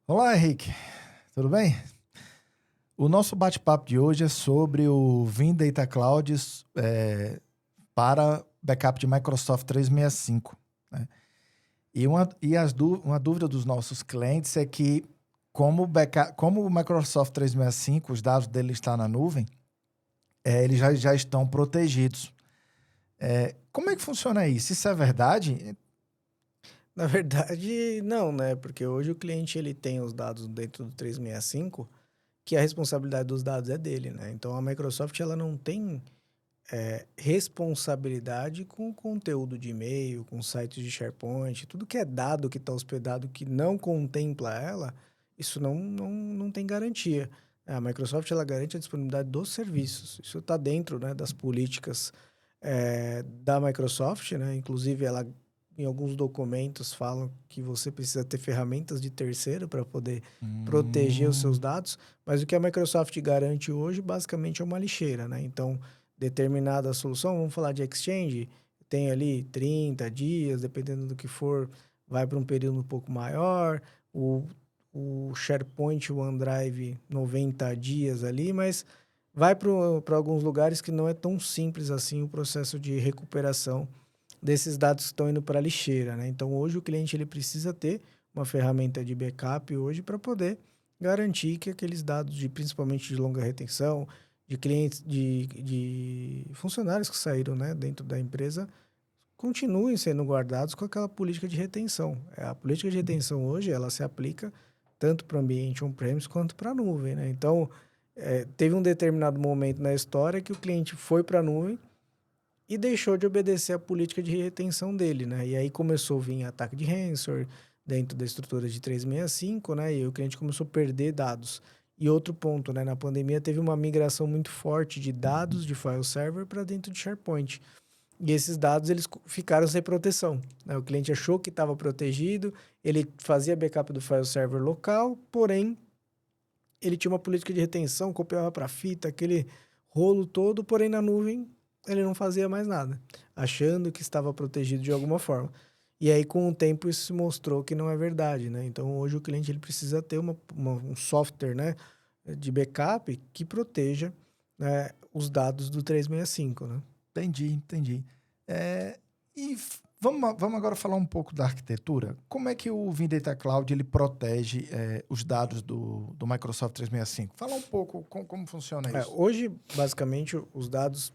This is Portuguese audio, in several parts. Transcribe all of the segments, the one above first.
Olá, Henrique. Tudo bem? O nosso bate-papo de hoje é sobre o Vim Data Cloud para backup de Microsoft 365, né? Uma dúvida dos nossos clientes é que, como o Microsoft 365, os dados dele estão na nuvem, eles já estão protegidos. Como é que funciona isso? Isso é verdade? Na verdade, não, né? Porque hoje o cliente ele tem os dados dentro do 365, que a responsabilidade dos dados é dele, né? Então a Microsoft ela não tem responsabilidade com o conteúdo de e-mail, com sites de SharePoint, tudo que é dado que está hospedado que não contempla ela, isso não tem garantia. A Microsoft ela garante a disponibilidade dos serviços. Isso está dentro, né, das políticas da Microsoft, né? Inclusive ela em alguns documentos falam que você precisa ter ferramentas de terceiro para poder proteger os seus Hum, dados, mas o que a Microsoft garante hoje basicamente é uma lixeira, né? Então determinada solução, vamos falar de Exchange, tem ali 30 dias, dependendo do que for, vai para um período um pouco maior, o SharePoint, o OneDrive, 90 dias ali, mas vai para alguns lugares que não é tão simples assim o processo de recuperação desses dados que estão indo para a lixeira, né? Então, hoje o cliente ele precisa ter uma ferramenta de backup hoje para poder garantir que aqueles dados, principalmente de longa retenção, de clientes, de funcionários que saíram, né, dentro da empresa, continuem sendo guardados com aquela política de retenção. A política de retenção hoje, ela se aplica tanto para o ambiente on-premise quanto para a nuvem, né? Então, teve um determinado momento na história que o cliente foi para a nuvem e deixou de obedecer a política de retenção dele, né? E aí começou a vir ataque de ransomware dentro da estrutura de 365, né? E aí o cliente começou a perder dados. E outro ponto, né? Na pandemia teve uma migração muito forte de dados de file server para dentro de SharePoint. E esses dados eles ficaram sem proteção, né? O cliente achou que estava protegido, ele fazia backup do file server local, porém ele tinha uma política de retenção, copiava para fita, aquele rolo todo, porém na nuvem ele não fazia mais nada, achando que estava protegido de alguma forma. E aí, com o tempo, isso se mostrou que não é verdade, né? Então, hoje o cliente ele precisa ter um software, né, de backup que proteja, né, os dados do 365, né? entendi. É, vamos agora falar um pouco da arquitetura. Como é que o Vim Data Cloud ele protege os dados do Microsoft 365? Fala um pouco como funciona isso. Hoje, basicamente, os dados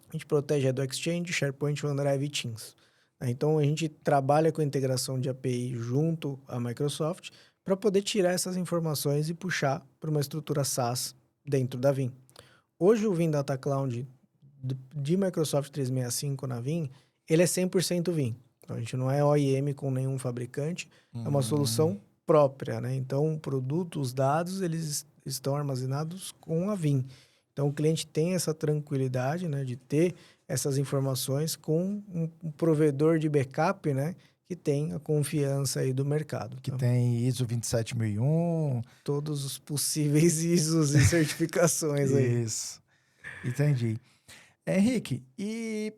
a gente protege do Exchange, SharePoint, OneDrive e Teams, né? Então, a gente trabalha com a integração de API junto à Microsoft para poder tirar essas informações e puxar para uma estrutura SaaS dentro da Vim. Hoje, o Vim Data Cloud de Microsoft 365 na Vim, ele é 100% Vim. Então, a gente não é OEM com nenhum fabricante, é uma Hum, solução própria, né? Então, o produto, os dados, eles estão armazenados com a Vim. Então, o cliente tem essa tranquilidade, né, de ter essas informações com um provedor de backup, né, que tem a confiança aí do mercado, que tá? tem ISO 27001. Todos os possíveis ISOs e certificações aí. Isso, entendi. Henrique, e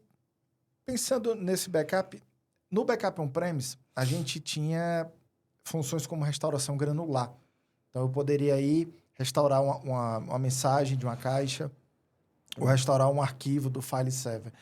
pensando nesse backup, no backup on-premise, a gente tinha funções como restauração granular. Então, eu poderia ir restaurar uma mensagem de uma caixa ou restaurar um arquivo do file server.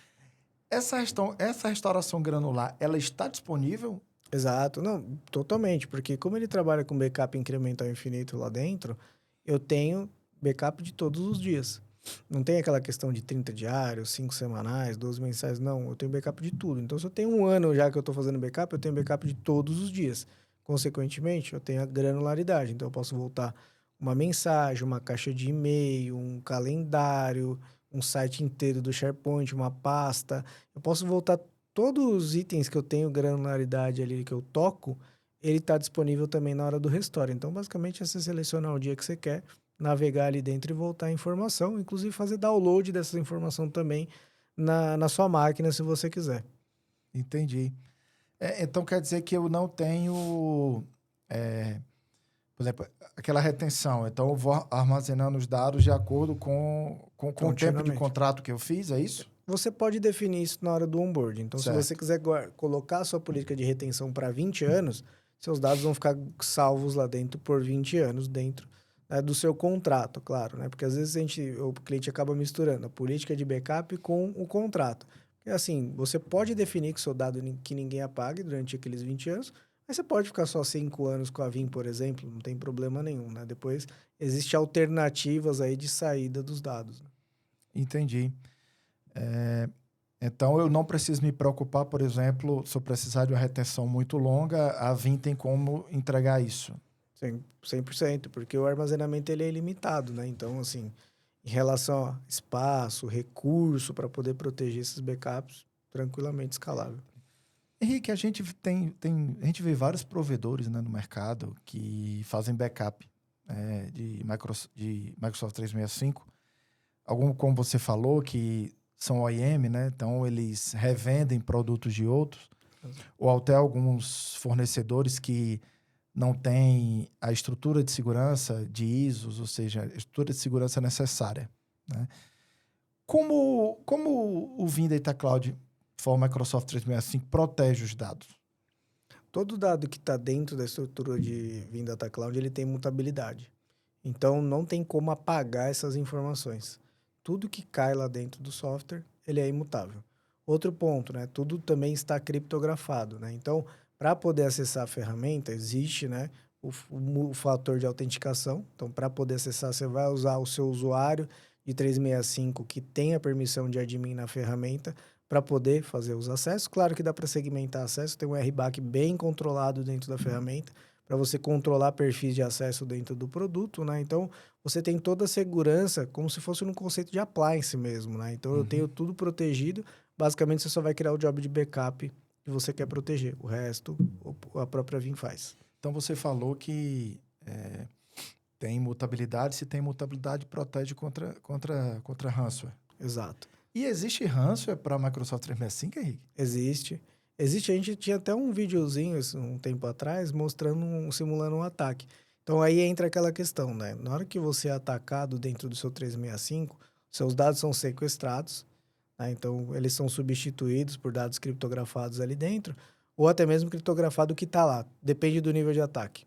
Essa restauração granular, ela está disponível? Exato, não, totalmente, porque como ele trabalha com backup incremental infinito lá dentro, eu tenho backup de todos os dias. Não tem aquela questão de 30 diários, 5 semanais, 12 mensais, não, eu tenho backup de tudo. Então, se eu tenho um ano já que eu estou fazendo backup, eu tenho backup de todos os dias. Consequentemente, eu tenho a granularidade, então eu posso voltar uma mensagem, uma caixa de e-mail, um calendário, um site inteiro do SharePoint, uma pasta. Eu posso voltar todos os itens que eu tenho granularidade ali que eu toco, ele está disponível também na hora do restore. Então, basicamente, é você selecionar o dia que você quer, navegar ali dentro e voltar a informação, inclusive fazer download dessa informação também na sua máquina, se você quiser. Entendi. Então, quer dizer que eu não tenho, é, por exemplo, aquela retenção. Então, eu vou armazenando os dados de acordo com o tempo de Continuamente. contrato que eu fiz, é isso? Você pode definir isso na hora do onboard. Então, se você Certo. quiser colocar a sua política de retenção para 20 anos, seus dados vão ficar salvos lá dentro por 20 anos, dentro, né, do seu contrato, claro, né? Porque às vezes o cliente acaba misturando a política de backup com o contrato. É assim, você pode definir que o seu dado que ninguém apague durante aqueles 20 anos, mas você pode ficar só 5 anos com a VIM, por exemplo, não tem problema nenhum, né? Depois, existem alternativas aí de saída dos dados. Né? Entendi. Então, eu não preciso me preocupar, por exemplo, se eu precisar de uma retenção muito longa, a VIM tem como entregar isso. 100%, porque o armazenamento ele é ilimitado, né? Então, assim, em relação a espaço, recurso para poder proteger esses backups, tranquilamente escalável. Henrique, a gente a gente vê vários provedores, né, no mercado que fazem backup de Microsoft 365. Como você falou, que são OEM, né? Então, eles revendem produtos de outros. Ou até alguns fornecedores que não têm a estrutura de segurança de ISOs, ou seja, a estrutura de segurança necessária. Né? Como o Vim Data Cloud for Microsoft 365 protege os dados? Todo dado que está dentro da estrutura de Vim Data Cloud, ele tem mutabilidade. Então, não tem como apagar essas informações. Tudo que cai lá dentro do software, ele é imutável. Outro ponto, né? Tudo também está criptografado, né? Então, para poder acessar a ferramenta, existe, né, o fator de autenticação. Então, para poder acessar, você vai usar o seu usuário de 365 que tem a permissão de admin na ferramenta para poder fazer os acessos. Claro que dá para segmentar acesso, tem um RBAC bem controlado dentro da ferramenta para você controlar perfis de acesso dentro do produto, né? Então, você tem toda a segurança como se fosse num conceito de appliance mesmo, né? Então, eu tenho tudo protegido. Basicamente, você só vai criar o job de backup que você quer proteger. O resto, a própria Vim faz. Então, você falou que tem mutabilidade. Se tem mutabilidade, protege contra ransomware. Exato. E existe ransomware para Microsoft 365, Henrique? Existe. A gente tinha até um videozinho um tempo atrás mostrando simulando um ataque. Então aí entra aquela questão, né? Na hora que você é atacado dentro do seu 365, seus dados são sequestrados, né? Então eles são substituídos por dados criptografados ali dentro, ou até mesmo criptografado que está lá, depende do nível de ataque.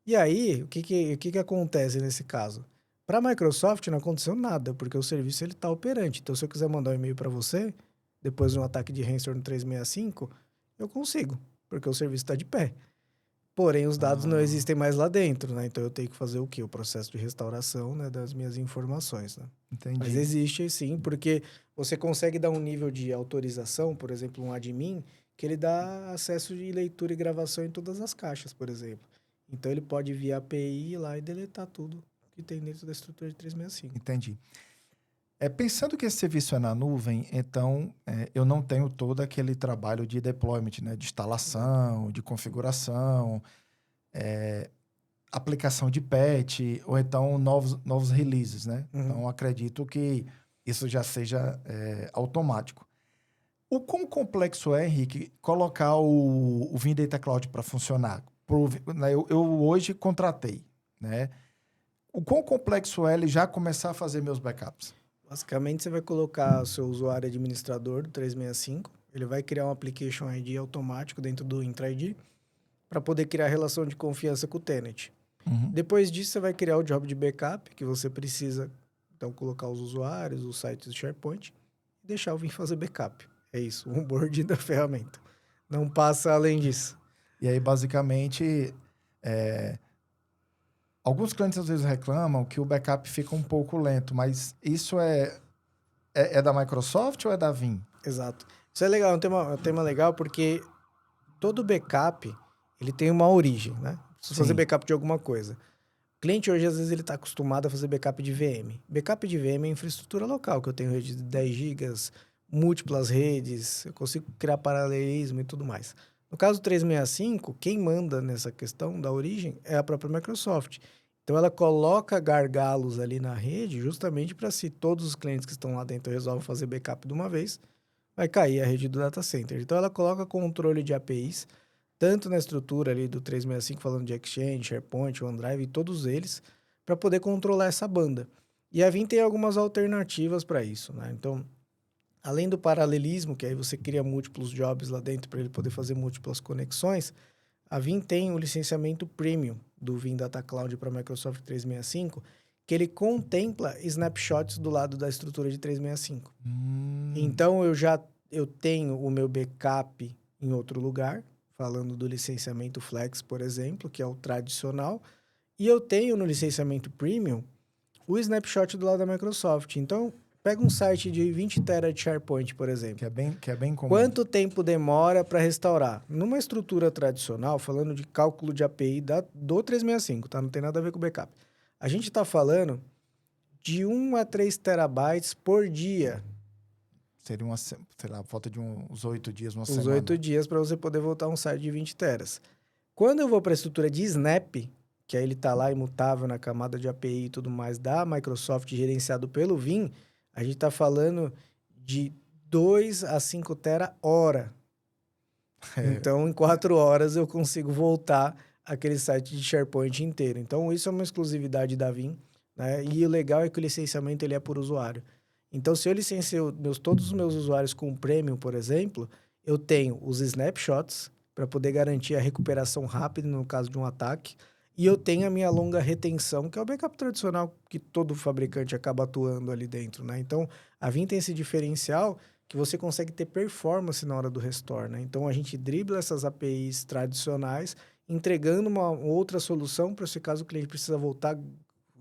E aí, o que acontece nesse caso? Para a Microsoft não aconteceu nada, porque o serviço ele está operante. Então, se eu quiser mandar um e-mail para você, depois de um ataque de ransomware no 365, eu consigo, porque o serviço está de pé. Porém, os dados não existem mais lá dentro, né? Então, eu tenho que fazer o quê? O processo de restauração, né, das minhas informações, né? Entendi. Mas existe sim, porque você consegue dar um nível de autorização, por exemplo, um admin, que ele dá acesso de leitura e gravação em todas as caixas, por exemplo. Então, ele pode via API ir lá e deletar tudo que tem dentro da estrutura de 365. Entendi. Pensando que esse serviço é na nuvem, então eu não tenho todo aquele trabalho de deployment, né? De instalação, de configuração, aplicação de patch, ou então novos releases, né? Então, acredito que isso já seja automático. O quão complexo é, Henrique, colocar o Vim Data Cloud para funcionar? Eu hoje contratei, né? O quão complexo é ele já começar a fazer meus backups? Basicamente, você vai colocar o seu usuário administrador do 365, ele vai criar um Application ID automático dentro do Intra ID para poder criar relação de confiança com o tenant. Depois disso, você vai criar o job de backup, que você precisa, então, colocar os usuários, os sites do SharePoint e deixar o Vim fazer backup. É isso, o onboarding da ferramenta. Não passa além disso. E aí, basicamente, alguns clientes às vezes reclamam que o backup fica um pouco lento, mas isso é da Microsoft ou é da Vim? Exato. Isso é legal, é um tema legal porque todo backup, ele tem uma origem, né? Preciso fazer backup de alguma coisa. O cliente hoje, às vezes, ele está acostumado a fazer backup de VM. Backup de VM é infraestrutura local, que eu tenho rede de 10 gigas, múltiplas redes, eu consigo criar paralelismo e tudo mais. No caso do 365, quem manda nessa questão da origem é a própria Microsoft. Então, ela coloca gargalos ali na rede justamente para se todos os clientes que estão lá dentro resolvem fazer backup de uma vez, vai cair a rede do data center. Então, ela coloca controle de APIs, tanto na estrutura ali do 365, falando de Exchange, SharePoint, OneDrive, e todos eles, para poder controlar essa banda. E a Vim tem algumas alternativas para isso, né? Então, além do paralelismo, que aí você cria múltiplos jobs lá dentro para ele poder fazer múltiplas conexões, A Vim tem o licenciamento Premium do Vim Data Cloud para Microsoft 365, que ele contempla snapshots do lado da estrutura de 365. Então, eu tenho o meu backup em outro lugar, falando do licenciamento Flex, por exemplo, que é o tradicional, e eu tenho no licenciamento Premium o snapshot do lado da Microsoft. Então, pega um site de 20 TB de SharePoint, por exemplo. Que é bem comum. Quanto tempo demora para restaurar? Numa estrutura tradicional, falando de cálculo de API do 365, tá? Não tem nada a ver com o backup. A gente está falando de 1 a 3 terabytes por dia. Seria sei lá, falta de uns 8 dias, uma Os semana. 8 dias para você poder voltar a um site de 20 teras. Quando eu vou para a estrutura de Snap, que aí ele está lá imutável na camada de API e tudo mais da Microsoft, gerenciado pelo Vim, a gente está falando de 2 a 5 tera hora. Então, em 4 horas eu consigo voltar aquele site de SharePoint inteiro. Então, isso é uma exclusividade da Vim, né? E o legal é que o licenciamento ele é por usuário. Então, se eu licencio todos os meus usuários com Premium, por exemplo, eu tenho os snapshots para poder garantir a recuperação rápida no caso de um ataque. E eu tenho a minha longa retenção, que é o backup tradicional que todo fabricante acaba atuando ali dentro, né? Então, a Vim tem esse diferencial que você consegue ter performance na hora do restore, né? Então, a gente dribla essas APIs tradicionais, entregando uma outra solução para se caso o cliente precisa voltar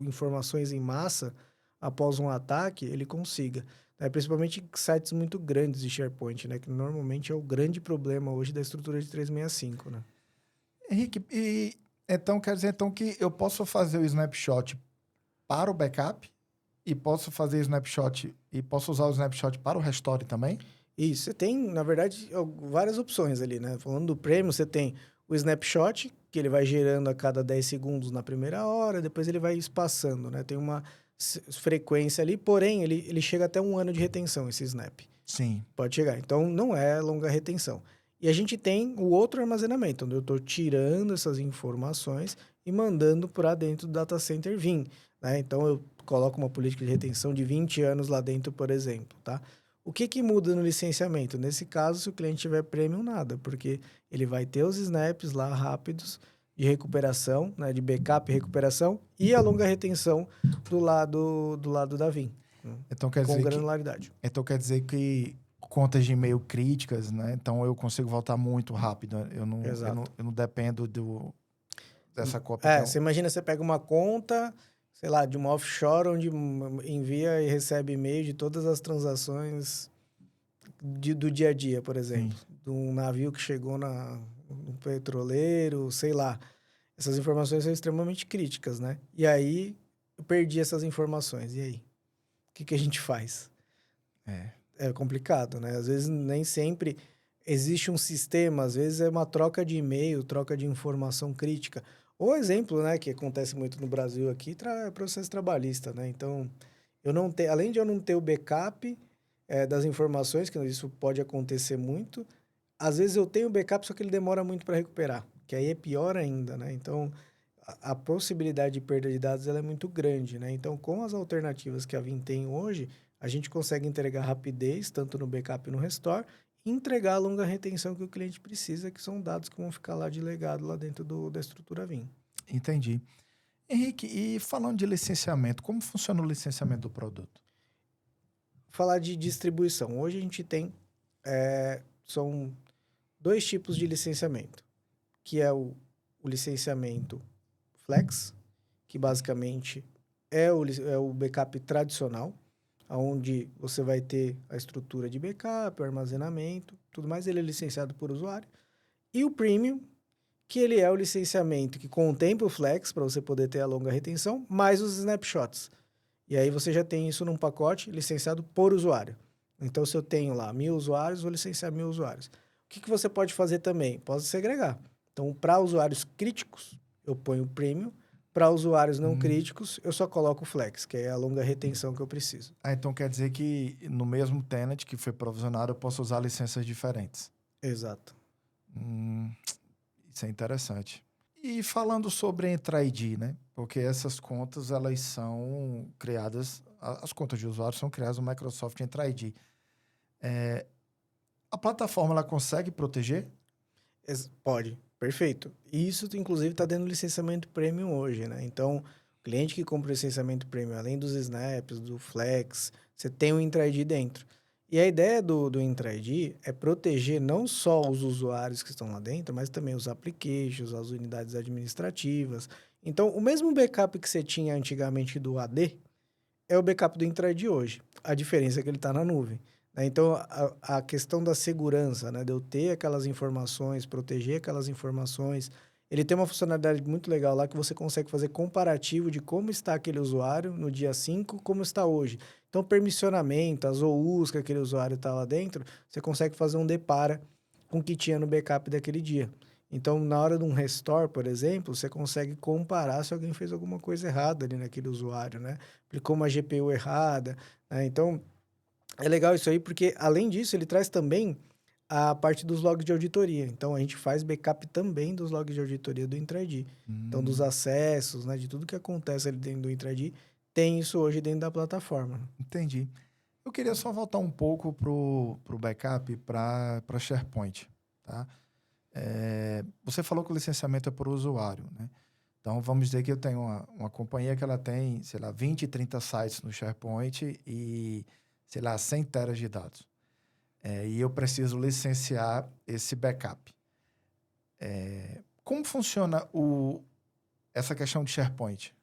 informações em massa após um ataque, ele consiga. Né? Principalmente sites muito grandes de SharePoint, né? Que normalmente é o grande problema hoje da estrutura de 365, né? Henrique, então quer dizer que eu posso fazer o snapshot para o backup e posso fazer snapshot e posso usar o snapshot para o restore também? Isso, você tem, na verdade, várias opções ali, né? Falando do Premium, você tem o snapshot, que ele vai gerando a cada 10 segundos na primeira hora, depois ele vai espaçando, né? Tem uma frequência ali, porém, ele chega até 1 ano de retenção, esse snap. Sim. Pode chegar. Então, não é longa retenção. E a gente tem o outro armazenamento, onde eu estou tirando essas informações e mandando para dentro do data center Vim, né? Então, eu coloco uma política de retenção de 20 anos lá dentro, por exemplo, tá? O que muda no licenciamento? Nesse caso, se o cliente tiver Premium, nada, porque ele vai ter os snaps lá rápidos de recuperação, né, de backup e recuperação, e a longa retenção do lado da Vim, Então quer com dizer granularidade. Então quer dizer que contas de e-mail críticas, né? Então eu consigo voltar muito rápido. Eu não dependo dessa cópia. Você imagina, você pega uma conta, sei lá, de uma offshore, onde envia e recebe e-mail de todas as transações do dia a dia, por exemplo. Sim. De um navio que chegou no petroleiro, sei lá. Essas informações são extremamente críticas, né? E aí, eu perdi essas informações. E aí? O que a gente faz? É complicado, né? Às vezes, nem sempre existe um sistema. Às vezes, é uma troca de e-mail, troca de informação crítica. Ou exemplo, né, que acontece muito no Brasil aqui, processo trabalhista, né? Então, além de eu não ter o backup das informações, que isso pode acontecer muito, às vezes eu tenho o backup, só que ele demora muito para recuperar, que aí é pior ainda, né? Então, a possibilidade de perda de dados ela é muito grande, né? Então, com as alternativas que a Vim tem hoje, a gente consegue entregar rapidez, tanto no backup e no restore, e entregar a longa retenção que o cliente precisa, que são dados que vão ficar lá de legado lá dentro da estrutura Vim. Entendi. Henrique, e falando de licenciamento, como funciona o licenciamento do produto? Falar de distribuição. Hoje a gente tem, são 2 tipos de licenciamento, que é o licenciamento Flex, que basicamente é o backup tradicional, onde você vai ter a estrutura de backup, o armazenamento, tudo mais, ele é licenciado por usuário. E o Premium, que ele é o licenciamento que contempla o Flex, para você poder ter a longa retenção, mais os snapshots. E aí você já tem isso num pacote licenciado por usuário. Então, se eu tenho lá 1.000 usuários, vou licenciar 1.000 usuários. O que você pode fazer também? Pode segregar. Então, para usuários críticos, eu ponho o Premium. Para usuários não críticos, eu só coloco o Flex, que é a longa retenção que eu preciso. Então quer dizer que no mesmo tenant que foi provisionado, eu posso usar licenças diferentes. Exato. Isso é interessante. E falando sobre Entra ID, né? Porque essas contas, elas são criadas... As contas de usuário são criadas no Microsoft Entra ID. A plataforma, ela consegue proteger? Pode. Perfeito. Isso, inclusive, está dando licenciamento premium hoje, né? Então, o cliente que compra o licenciamento premium, além dos snaps, do Flex, você tem o Entra ID dentro. E a ideia do Entra ID é proteger não só os usuários que estão lá dentro, mas também os applications, as unidades administrativas. Então, o mesmo backup que você tinha antigamente do AD é o backup do Entra ID hoje. A diferença é que ele está na nuvem, né? Então, a questão da segurança, né? De eu ter aquelas informações, proteger aquelas informações. Ele tem uma funcionalidade muito legal lá que você consegue fazer comparativo de como está aquele usuário no dia 5, como está hoje. Então, permissionamento, as OUs que aquele usuário está lá dentro, você consegue fazer um depara com o que tinha no backup daquele dia. Então, na hora de um restore, por exemplo, você consegue comparar se alguém fez alguma coisa errada ali naquele usuário, né? Aplicou uma GPU errada, né? Então, é legal isso aí, porque além disso, ele traz também a parte dos logs de auditoria. Então, a gente faz backup também dos logs de auditoria do Intra-ID. Então, dos acessos, né, de tudo que acontece ali dentro do Intra-ID, tem isso hoje dentro da plataforma. Entendi. Eu queria só voltar um pouco pro backup para SharePoint, tá? Você falou que o licenciamento é por usuário, né? Então, vamos dizer que eu tenho uma companhia que ela tem, sei lá, 20, 30 sites no SharePoint e, sei lá, 100 teras de dados. E eu preciso licenciar esse backup. Como funciona essa questão de SharePoint?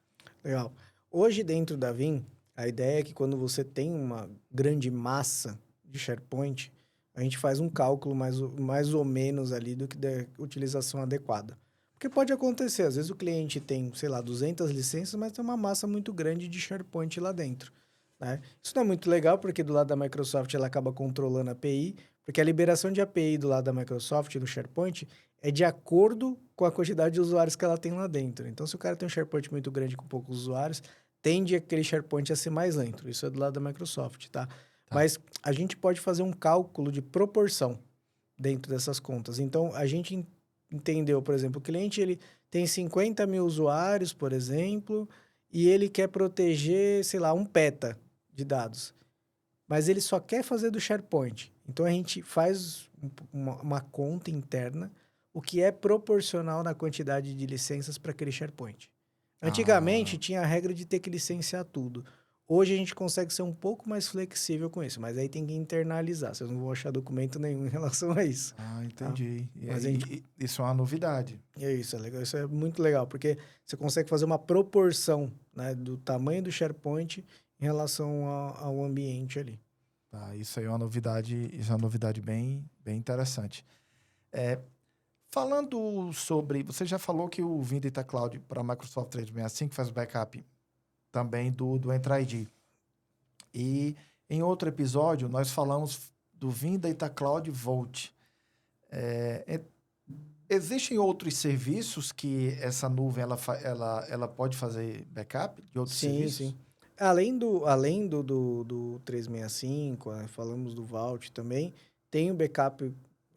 Legal. Hoje, dentro da Vim, a ideia é que quando você tem uma grande massa de SharePoint, a gente faz um cálculo mais ou menos ali do que da utilização adequada. Porque pode acontecer, às vezes o cliente tem, sei lá, 200 licenças, mas tem uma massa muito grande de SharePoint lá dentro, né? Isso não é muito legal, porque do lado da Microsoft ela acaba controlando a API, porque a liberação de API do lado da Microsoft no SharePoint é de acordo com a quantidade de usuários que ela tem lá dentro. Então, se o cara tem um SharePoint muito grande com poucos usuários, tende aquele SharePoint a ser mais lento. Isso é do lado da Microsoft, tá? Tá. Mas a gente pode fazer um cálculo de proporção dentro dessas contas. Então, a gente entendeu, por exemplo, o cliente ele tem 50 mil usuários, por exemplo, e ele quer proteger, sei lá, 1 peta de dados. Mas ele só quer fazer do SharePoint. Então, a gente faz uma conta interna, o que é proporcional na quantidade de licenças para aquele SharePoint. Antigamente, tinha a regra de ter que licenciar tudo. Hoje, a gente consegue ser um pouco mais flexível com isso, mas aí tem que internalizar. Vocês não vão achar documento nenhum em relação a isso. Tá? Entendi. Mas a gente... Isso é uma novidade. É legal. Isso é muito legal, porque você consegue fazer uma proporção, né, do tamanho do SharePoint em relação ao ambiente ali. Tá, isso aí é uma novidade bem interessante. Falando sobre... Você já falou que o Vim Data Cloud para a Microsoft 365 faz backup também do Entra ID. E em outro episódio, nós falamos do Vim Data Cloud Vault. Existem outros serviços que essa nuvem ela pode fazer backup de outros serviços? Sim. Além do 365, falamos do Vault também, tem o backup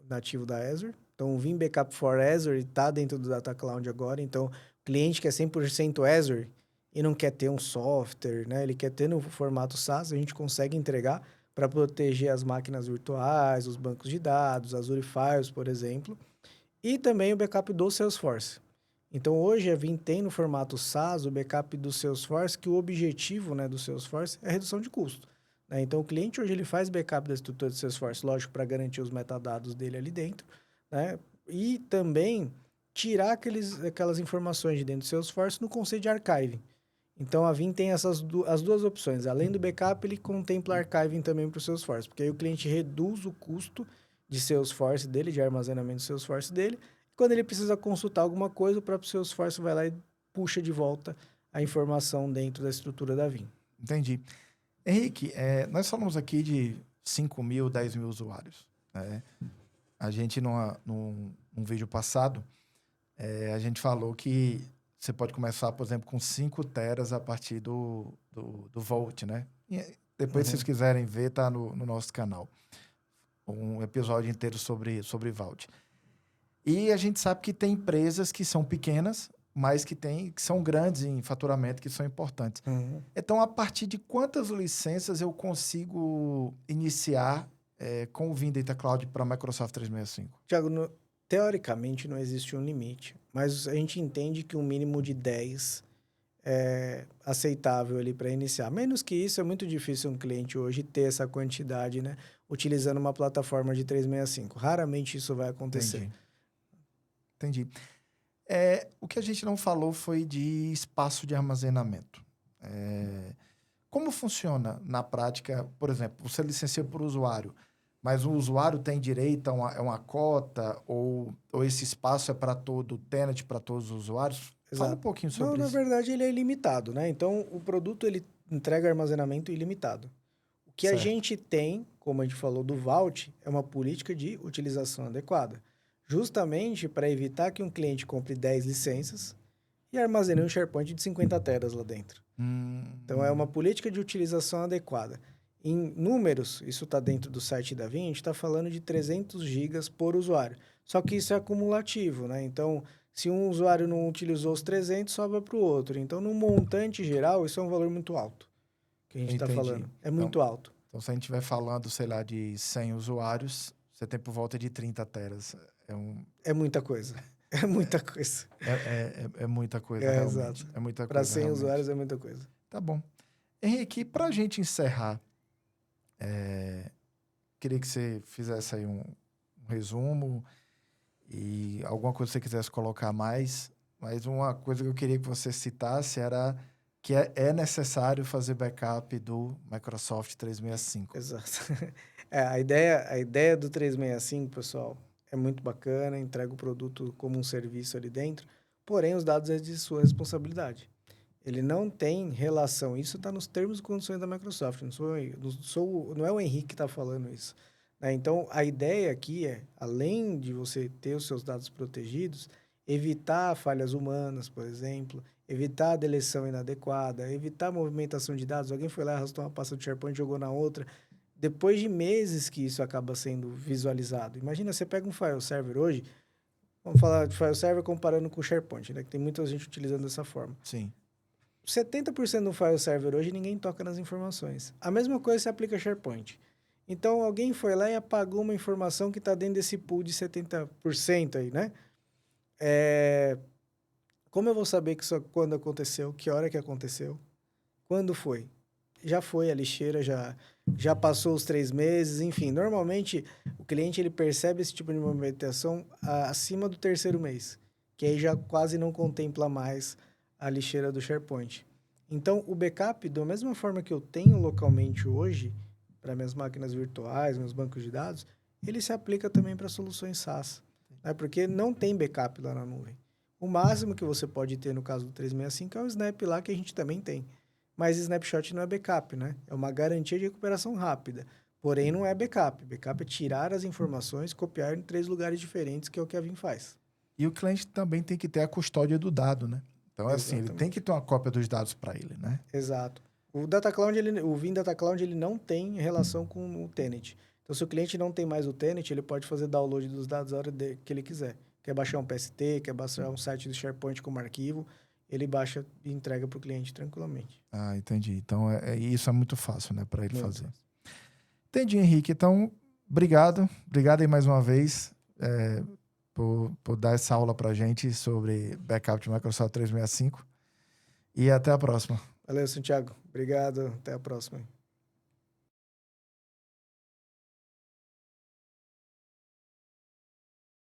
nativo da Azure. Então, o Vim Backup for Azure está dentro do Data Cloud agora. Então, o cliente que é 100% Azure e não quer ter um software, né? Ele quer ter no formato SaaS, a gente consegue entregar para proteger as máquinas virtuais, os bancos de dados, Azure Files, por exemplo. E também o backup do Salesforce. Então, hoje a Vim tem no formato SaaS o backup do Salesforce, que o objetivo, né, do Salesforce é a redução de custo, né? Então, o cliente hoje ele faz backup da estrutura do Salesforce, lógico, para garantir os metadados dele ali dentro, né? E também tirar aquelas informações de dentro do Salesforce no conceito de archiving. Então, a Vim tem as duas opções. Além do backup, ele contempla archiving também para o Salesforce, porque aí o cliente reduz o custo de Salesforce dele, de armazenamento do Salesforce dele. Quando ele precisa consultar alguma coisa, o próprio Salesforce vai lá e puxa de volta a informação dentro da estrutura da Vim. Entendi. Henrique, nós falamos aqui de 5 mil, 10 mil usuários, né? A gente, num vídeo passado, a gente falou que você pode começar, por exemplo, com 5 teras a partir do Vault, né? E depois, se vocês quiserem ver, tá no nosso canal. Um episódio inteiro sobre Vault. E a gente sabe que tem empresas que são pequenas, mas que são grandes em faturamento, que são importantes. Então, a partir de quantas licenças eu consigo iniciar com o Vim Data Cloud para a Microsoft 365? Tiago, Teoricamente, não existe um limite, mas a gente entende que um mínimo de 10 é aceitável ali para iniciar. Menos que isso, é muito difícil um cliente hoje ter essa quantidade, né? Utilizando uma plataforma de 365. Raramente isso vai acontecer. Entendi. O que a gente não falou foi de espaço de armazenamento. Como funciona na prática? Por exemplo, você licencia por usuário, mas o usuário tem direito a uma cota ou esse espaço é para todo o tenant, para todos os usuários? Fala um Exato. pouquinho Não, sobre na isso. verdade, ele é ilimitado, né? Então, o produto, ele entrega armazenamento ilimitado. O que a Certo. gente tem, como a gente falou do Vault, é uma política de utilização adequada. Justamente para evitar que um cliente compre 10 licenças e armazene um SharePoint de 50 teras lá dentro. Então, é uma política de utilização adequada. Em números, isso está dentro do site da Vim, a gente está falando de 300 gigas por usuário. Só que isso é acumulativo, né? Então, se um usuário não utilizou os 300, sobra para o outro. Então, no montante geral, isso é um valor muito alto que a gente está Entendi. falando. É muito alto. Então, se a gente estiver falando, sei lá, de 100 usuários, você tem por volta de 30 teras. É muita coisa. É muita coisa. É muita coisa, É, realmente. exato. É muita Para coisa, 100 realmente. usuários é muita coisa. Tá bom. Henrique, para a gente encerrar, queria que você fizesse aí um resumo e alguma coisa que você quisesse colocar mais. Mas uma coisa que eu queria que você citasse era que é necessário fazer backup do Microsoft 365. Exato. A ideia do 365, pessoal, é muito bacana, entrega o produto como um serviço ali dentro, porém os dados é de sua responsabilidade. Ele não tem relação, isso está nos termos e condições da Microsoft, não é o Henrique que está falando isso, né? Então, a ideia aqui é, além de você ter os seus dados protegidos, evitar falhas humanas, por exemplo, evitar a deleção inadequada, evitar a movimentação de dados. Alguém foi lá, arrastou uma pasta do SharePoint, jogou na outra. Depois de meses que isso acaba sendo visualizado. Imagina, você pega um file server hoje, vamos falar de file server comparando com o SharePoint, né? Que tem muita gente utilizando dessa forma. Sim. 70% do file server hoje ninguém toca nas informações. A mesma coisa se aplica a SharePoint. Então, alguém foi lá e apagou uma informação que está dentro desse pool de 70% aí, né? Como eu vou saber que isso quando aconteceu, que hora que aconteceu, quando foi? Já foi a lixeira, já passou os 3 meses, enfim. Normalmente, o cliente ele percebe esse tipo de movimentação acima do 3º mês, que aí já quase não contempla mais a lixeira do SharePoint. Então, o backup, da mesma forma que eu tenho localmente hoje, para minhas máquinas virtuais, meus bancos de dados, ele se aplica também para soluções SaaS, né? Porque não tem backup lá na nuvem. O máximo que você pode ter no caso do 365 é o Snap lá, que a gente também tem. Mas snapshot não é backup, né? É uma garantia de recuperação rápida. Porém, não é backup. Backup é tirar as informações, copiar em 3 lugares diferentes, que é o que a Vim faz. E o cliente também tem que ter a custódia do dado, né? Então, assim, ele tem que ter uma cópia dos dados para ele, né? Exato. O Data Cloud, o Vim Data Cloud, ele não tem relação com o tenant. Então, se o cliente não tem mais o tenant, ele pode fazer download dos dados a hora que ele quiser. Quer baixar um PST, quer baixar um site do SharePoint como arquivo, ele baixa e entrega para o cliente tranquilamente. Ah, entendi. Então, isso é muito fácil, né, para ele Muito fazer. fácil. Entendi, Henrique. Então, obrigado. Obrigado aí mais uma vez por dar essa aula para a gente sobre backup de Microsoft 365. E até a próxima. Valeu, Santiago. Obrigado. Até a próxima.